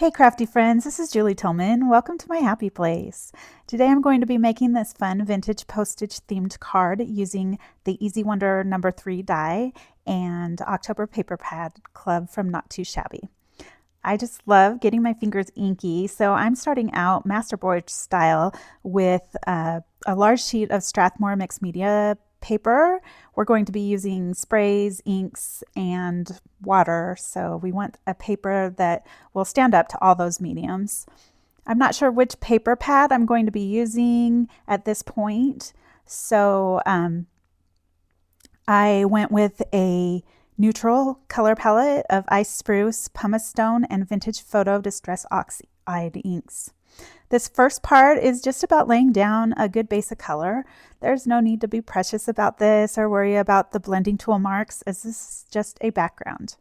Hey crafty friends, this is Julie Tillman. Welcome to my happy place. Today I'm going to be making this fun vintage postage themed card using the Easy Wonder number 3 die and October Paper Pad Club from Not Too Shabby. I just love getting my fingers inky, so I'm starting out masterboard style with a large sheet of Strathmore mixed media paper. We're going to be using sprays, inks, and water, so we want a paper that will stand up to all those mediums. I'm not sure which paper pad I'm going to be using at this point, so I went with a neutral color palette of ice spruce, pumice stone, and vintage photo distress oxide inks. This first part is just about laying down a good base of color. There's no need to be precious about this or worry about the blending tool marks, as this is just a background.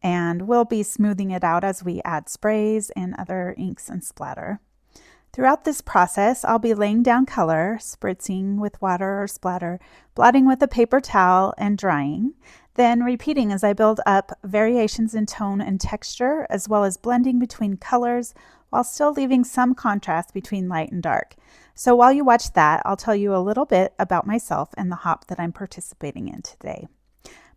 And we'll be smoothing it out as we add sprays and other inks and splatter. Throughout this process, I'll be laying down color, spritzing with water or splatter, blotting with a paper towel, and drying, then repeating as I build up variations in tone and texture, as well as blending between colors while still leaving some contrast between light and dark. So while you watch that, I'll tell you a little bit about myself and the hop that I'm participating in today.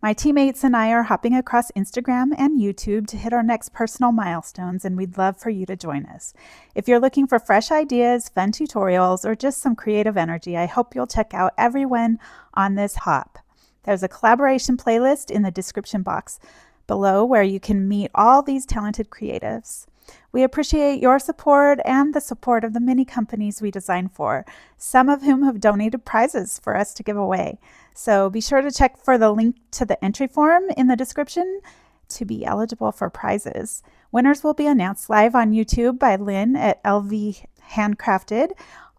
My teammates and I are hopping across Instagram and YouTube to hit our next personal milestones, and we'd love for you to join us. If you're looking for fresh ideas, fun tutorials, or just some creative energy, I hope you'll check out everyone on this hop. There's a collaboration playlist in the description box below where you can meet all these talented creatives. We appreciate your support and the support of the many companies we design for, some of whom have donated prizes for us to give away. So be sure to check for the link to the entry form in the description to be eligible for prizes. Winners will be announced live on YouTube by Lynn at LV Handcrafted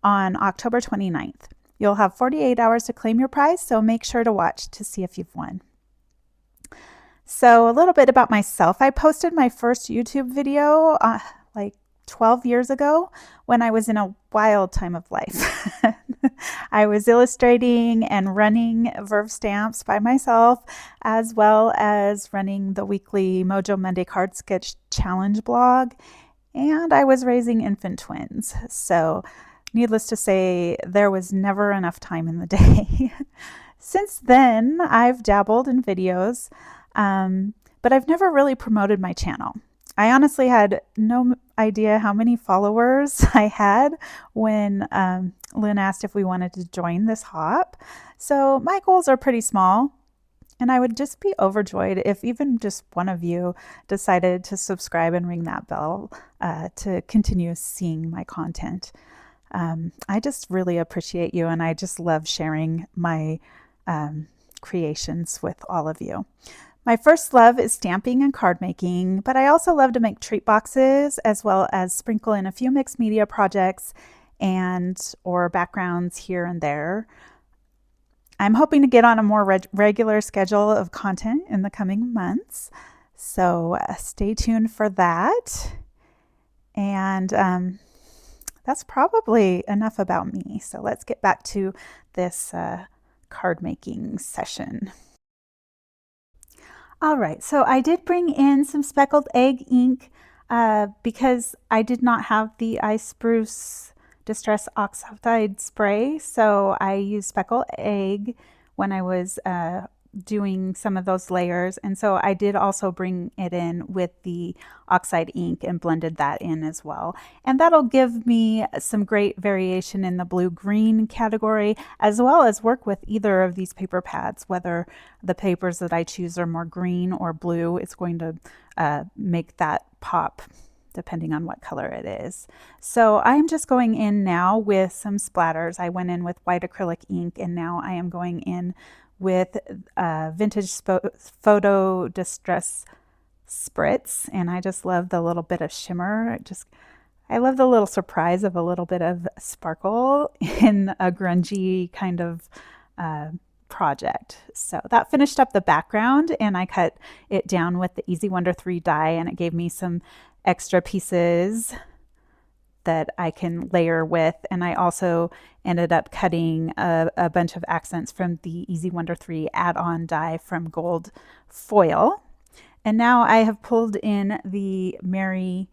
on October 29th. You'll have 48 hours to claim your prize, so make sure to watch to see if you've won. So a little bit about myself. I posted my first YouTube video like 12 years ago when I was in a wild time of life. I was illustrating and running Verve stamps by myself, as well as running the weekly Mojo Monday Card Sketch Challenge blog, and I was raising infant twins. So needless to say, there was never enough time in the day. Since then, I've dabbled in videos, but I've never really promoted my channel. I honestly had no idea how many followers I had when Lynn asked if we wanted to join this hop. So my goals are pretty small, and I would just be overjoyed if even just one of you decided to subscribe and ring that bell to continue seeing my content. I just really appreciate you, and I just love sharing my creations with all of you. My first love is stamping and card making, but I also love to make treat boxes as well as sprinkle in a few mixed media projects and or backgrounds here and there. I'm hoping to get on a more regular schedule of content in the coming months, so stay tuned for that. And that's probably enough about me. So let's get back to this card making session. All right, so I did bring in some speckled egg ink because I did not have the ice spruce distress oxide spray, so I used speckled egg when I was doing some of those layers, and so I did also bring it in with the oxide ink and blended that in as well, and that'll give me some great variation in the blue-green category, as well as work with either of these paper pads. Whether the papers that I choose are more green or blue, it's going to make that pop depending on what color it is. So I'm just going in now with some splatters. I went in with white acrylic ink, and now I am going in with vintage photo distress spritz, and I just love the little bit of shimmer. I love the little surprise of a little bit of sparkle in a grungy kind of project. So that finished up the background, and I cut it down with the Easy Wonder 3 die, and it gave me some extra pieces that I can layer with. And I also ended up cutting a bunch of accents from the Easy Wonder 3 add-on die from gold foil. And now I have pulled in the Mary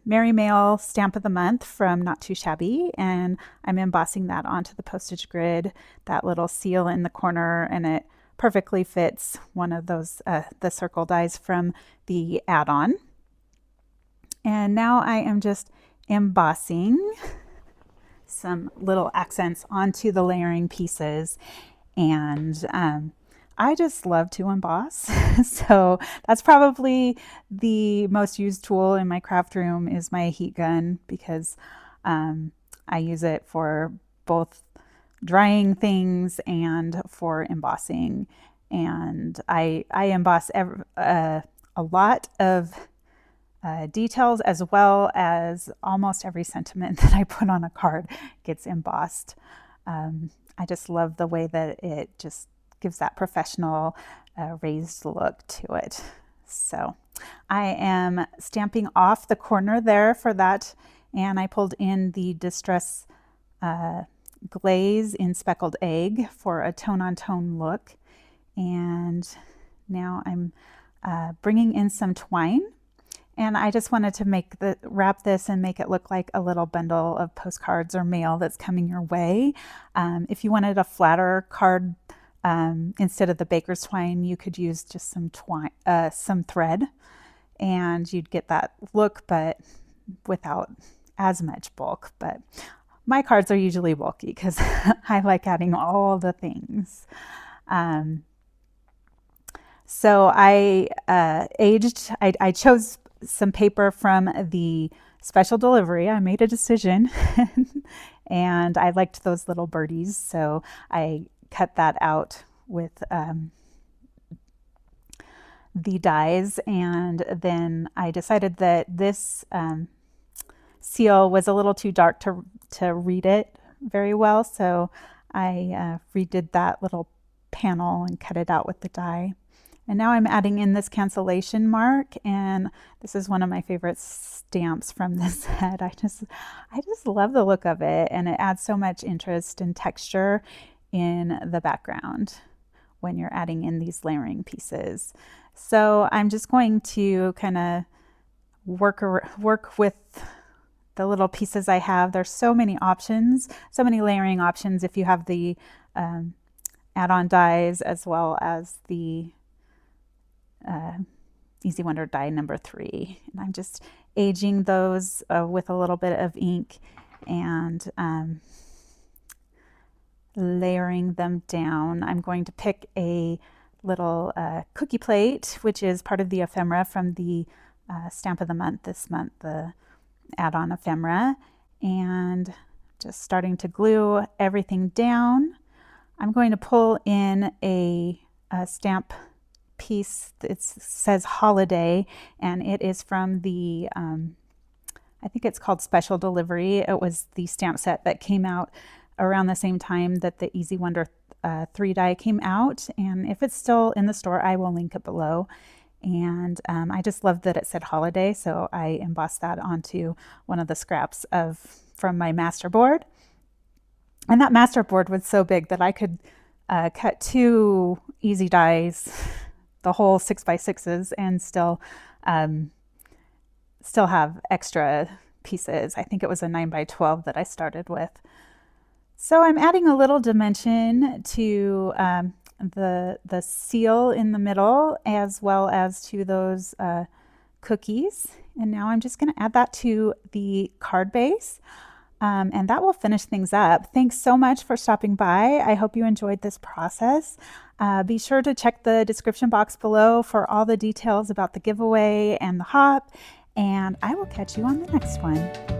Merry Mail stamp of the month from Not Too Shabby, and I'm embossing that onto the postage grid, that little seal in the corner, and it perfectly fits one of those, the circle dies from the add-on. And now I am just embossing some little accents onto the layering pieces, and I just love to emboss. So that's probably the most used tool in my craft room is my heat gun, because I use it for both drying things and for embossing. And I emboss a lot of details, as well as almost every sentiment that I put on a card gets embossed. I just love the way that it just gives that professional raised look to it. So I am stamping off the corner there for that, and I pulled in the Distress glaze in Speckled Egg for a tone-on-tone look. And now I'm bringing in some twine, and I just wanted to wrap this and make it look like a little bundle of postcards or mail that's coming your way. If you wanted a flatter card, instead of the baker's twine, you could use just some twine, some thread, and you'd get that look, but without as much bulk. But my cards are usually bulky because I like adding all the things. So I chose some paper from the special delivery. I made a decision and I liked those little birdies, so I cut that out with the dies, and then I decided that this seal was a little too dark to read it very well, so I redid that little panel and cut it out with the die. And now I'm adding in this cancellation mark, and this is one of my favorite stamps from this set. I just love the look of it, and it adds so much interest and texture in the background when you're adding in these layering pieces. So I'm just going to kind of work with the little pieces I have. There's so many options, so many layering options if you have the add-on dies, as well as the Easy Wonder die number 3. And I'm just aging those with a little bit of ink and layering them down. I'm going to pick a little cookie plate, which is part of the ephemera from the stamp of the month this month, the add-on ephemera, and just starting to glue everything down. I'm going to pull in a stamp piece that says holiday, and it is from the I think it's called Special Delivery. It was the stamp set that came out around the same time that the Easy Wonder 3 die came out, and if it's still in the store, I will link it below. And I just loved that it said holiday, so I embossed that onto one of the scraps from my master board. And that master board was so big that I could cut 2 easy dies, the whole 6x6s, and still have extra pieces. I think it was a 9x12 that I started with. So I'm adding a little dimension to the seal in the middle, as well as to those cookies. And now I'm just going to add that to the card base. And that will finish things up. Thanks so much for stopping by. I hope you enjoyed this process. Be sure to check the description box below for all the details about the giveaway and the hop, and I will catch you on the next one.